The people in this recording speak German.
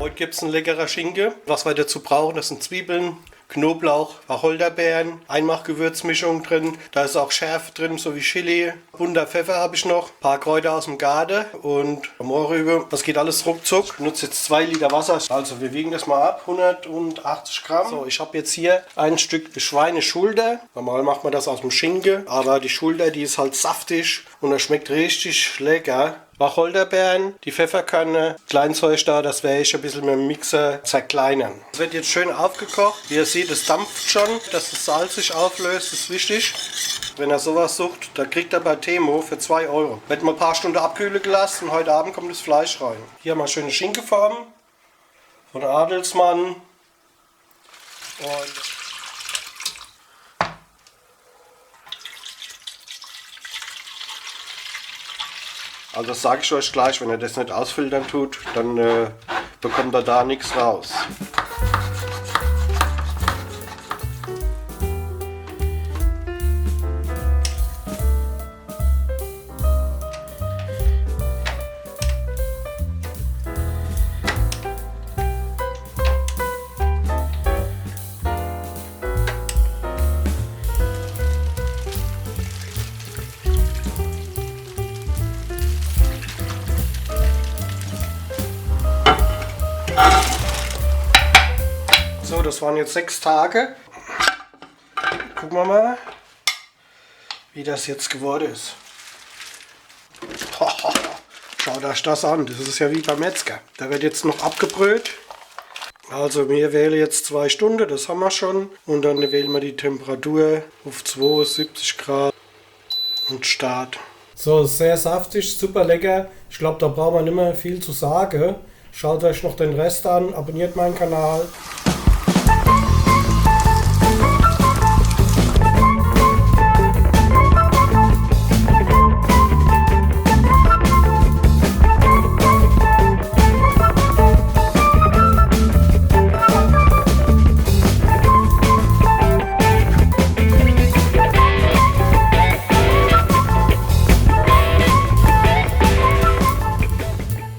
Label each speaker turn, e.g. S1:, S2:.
S1: Heute gibt es einen leckeren Schinken. Was wir dazu brauchen, das sind Zwiebeln, Knoblauch, Wacholderbeeren, Einmachgewürzmischung drin. Da ist auch Schärfe drin, so wie Chili. Bunter Pfeffer habe ich noch, ein paar Kräuter aus dem Garten und Mohrrübe. Das geht alles ruckzuck. Ich nutze jetzt 2 Liter Wasser. Also wir wiegen das mal ab, 180 Gramm. So, ich habe jetzt hier ein Stück Schweineschulter. Normal macht man das aus dem Schinken, aber die Schulter, die ist halt saftig und das schmeckt richtig lecker. Wacholderbeeren, die Pfefferkörner, Kleinzeug da, das werde ich ein bisschen mit dem Mixer zerkleinern. Es wird jetzt schön aufgekocht. Wie ihr seht, es dampft schon, dass das Salz sich auflöst, ist wichtig. Wenn er sowas sucht, da kriegt er bei Temo für 2 €. Wird mal ein paar Stunden abkühlen gelassen und heute Abend kommt das Fleisch rein. Hier haben wir schöne Schinkenformen von Adelsmann. Und also das sage ich euch gleich, wenn ihr das nicht ausfiltern tut, dann bekommt ihr da nichts raus. So, das waren jetzt 6 Tage. Gucken wir mal, wie das jetzt geworden ist. Schaut euch das an, das ist ja wie beim Metzger. Da wird jetzt noch abgebrüht. Also wir wählen jetzt 2 Stunden, das haben wir schon. Und dann wählen wir die Temperatur auf 72 Grad und Start. So, sehr saftig, super lecker. Ich glaube, da braucht man nicht mehr viel zu sagen. Schaut euch noch den Rest an, abonniert meinen Kanal.